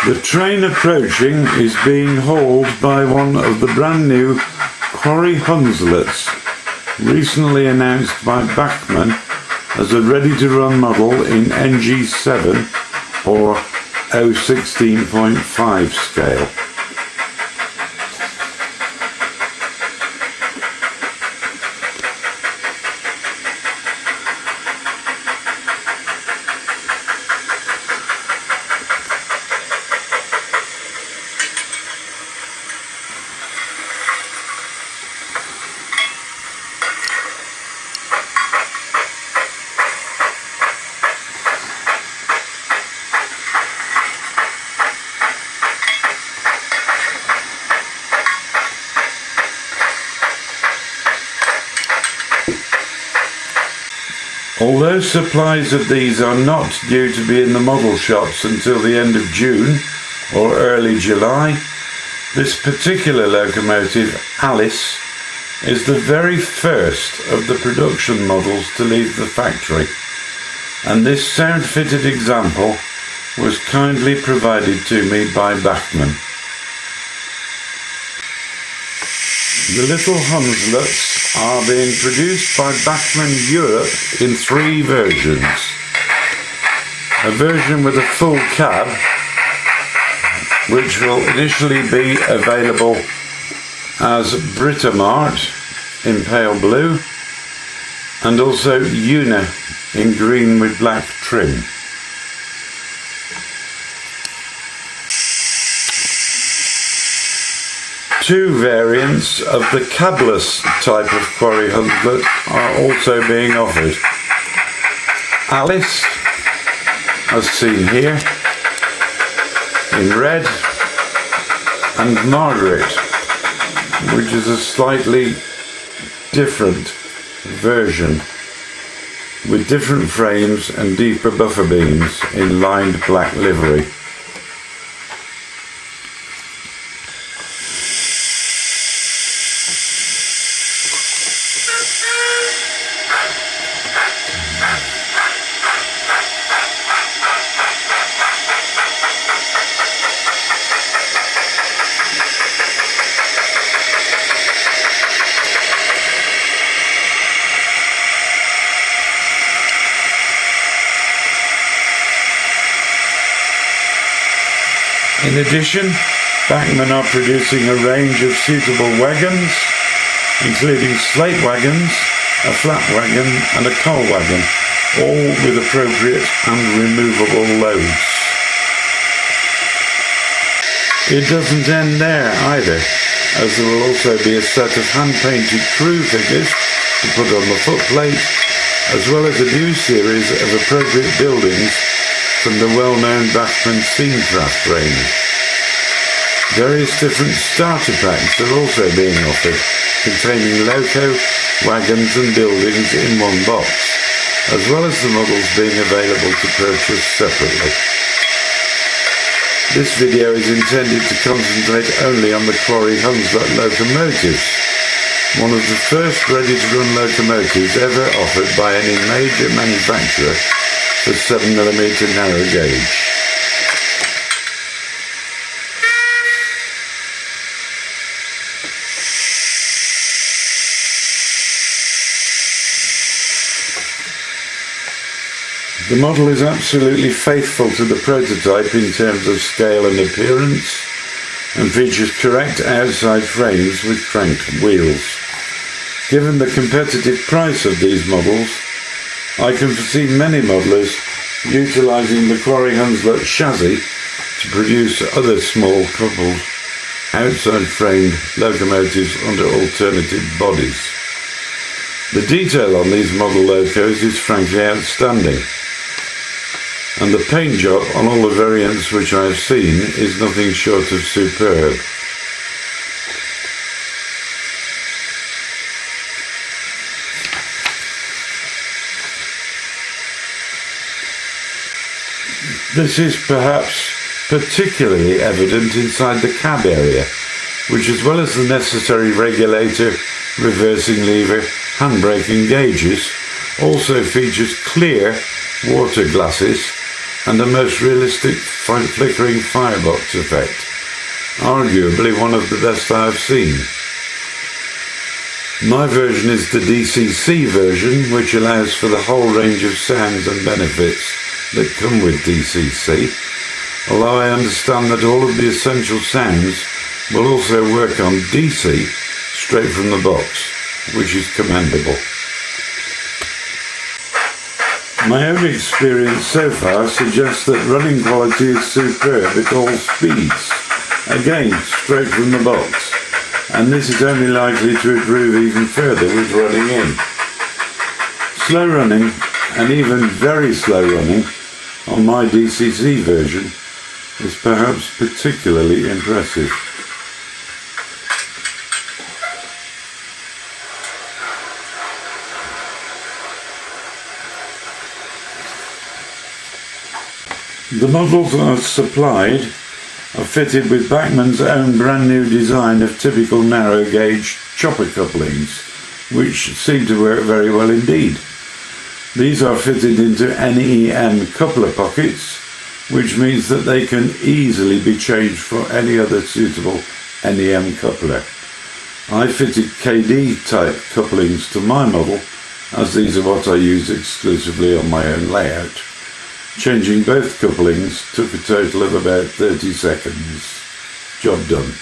The train approaching is being hauled by one of the brand new Quarry Hunslets, recently announced by Bachmann as a ready-to-run model in NG7 or 016.5 scale. Although supplies of these are not due to be in the model shops until the end of June or early July, this particular locomotive, Alice, is the very first of the production models to leave the factory, and this sound-fitted example was kindly provided to me by Bachmann. The little Hunslets are being produced by Bachmann Europe in 3 versions. A version with a full cab, which will initially be available as Britomart in pale blue, and also Una in green with black trim. Two variants of the cabless type of Quarry Hunslet are also being offered. Alice, as seen here, in red, and Margaret, which is a slightly different version with different frames and deeper buffer beams in lined black livery. In addition, Bachmann are producing a range of suitable wagons, including slate wagons, a flat wagon and a coal wagon, all with appropriate and removable loads. It doesn't end there either, as there will also be a set of hand-painted crew figures to put on the footplate, as well as a new series of appropriate buildings from the well-known Bachmann Scenecraft range. Various different starter packs are also being offered, containing loco, wagons and buildings in one box, as well as the models being available to purchase separately. This video is intended to concentrate only on the Quarry Hunslet locomotives, one of the first ready-to-run locomotives ever offered by any major manufacturer for 7mm narrow gauge. The model is absolutely faithful to the prototype in terms of scale and appearance, and features correct outside frames with cranked wheels. Given the competitive price of these models, I can foresee many modellers utilising the Quarry Hunslet chassis to produce other small coupled outside framed locomotives under alternative bodies. The detail on these model locos is frankly outstanding, and the paint job on all the variants which I have seen is nothing short of superb. This is perhaps particularly evident inside the cab area, which, as well as the necessary regulator, reversing lever, handbrake and gauges, also features clear water glasses and a most realistic flickering firebox effect, arguably one of the best I have seen. My version is the DCC version, which allows for the whole range of sounds and benefits that come with DCC, although I understand that all of the essential sounds will also work on DC straight from the box, which is commendable. My own experience so far suggests that running quality is superb at all speeds, again straight from the box, and this is only likely to improve even further with running in. Slow running, and even very slow running, on my DCC version is perhaps particularly impressive. The models are supplied are fitted with Bachmann's own brand new design of typical narrow gauge chopper couplings, which seem to work very well indeed. These are fitted into NEM coupler pockets, which means that they can easily be changed for any other suitable NEM coupler. I fitted KD type couplings to my model, as these are what I use exclusively on my own layout. Changing both couplings took a total of about 30 seconds. Job done.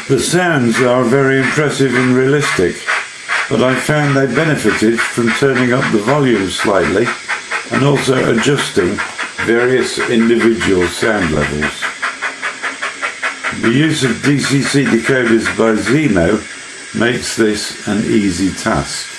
The sounds are very impressive and realistic, but I found they benefited from turning up the volume slightly and also adjusting various individual sound levels. The use of DCC decoders by Zemo makes this an easy task.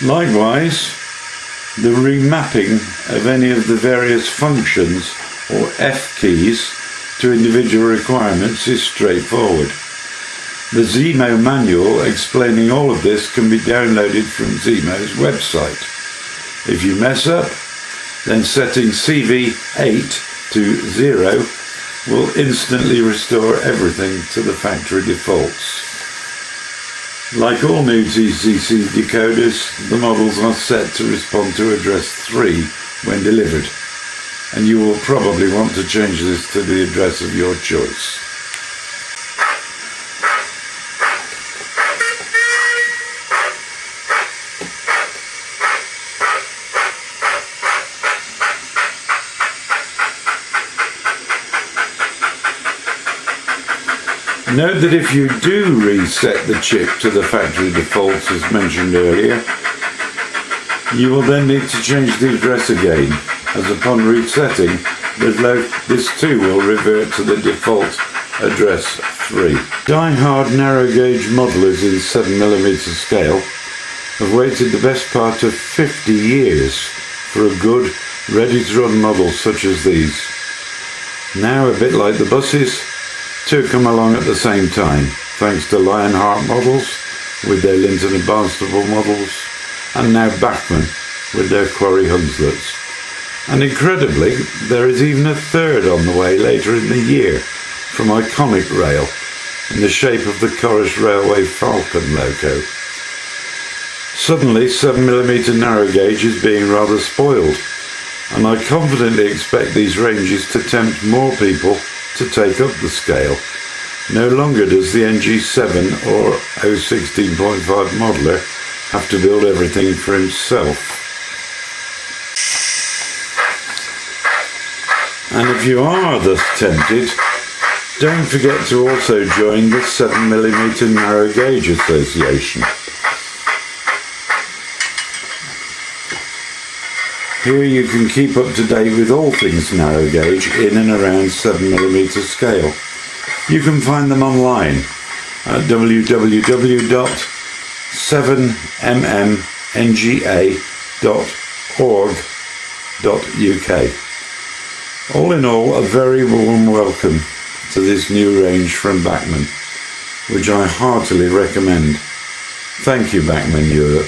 Likewise, the remapping of any of the various functions or F keys to individual requirements is straightforward. The Zemo manual explaining all of this can be downloaded from Zemo's website. If you mess up, then setting CV8 to 0 will instantly restore everything to the factory defaults. Like all new DCC decoders, the models are set to respond to address 3 when delivered, and you will probably want to change this to the address of your choice. Note that if you do reset the chip to the factory defaults as mentioned earlier, you will then need to change the address again, as upon resetting, this too will revert to the default address 3. Die-hard narrow gauge modelers in 7mm scale have waited the best part of 50 years for a good, ready-to-run model such as these. Now, a bit like the buses, two come along at the same time, thanks to Lionheart models with their Linton and Barnstable models, and now Bachmann with their Quarry Hunslets. And incredibly, there is even a third on the way later in the year from Iconic Rail in the shape of the Corris Railway Falcon loco. Suddenly, 7mm narrow gauge is being rather spoiled, and I confidently expect these ranges to tempt more people to take up the scale. No longer does the NG7 or 016.5 modeler have to build everything for himself. And if you are thus tempted, don't forget to also join the 7mm Narrow Gauge Association. Here you can keep up to date with all things narrow gauge in and around 7mm scale. You can find them online at www.7mmnga.org.uk. All in all, a very warm welcome to this new range from Bachmann, which I heartily recommend. Thank you, Bachmann Europe.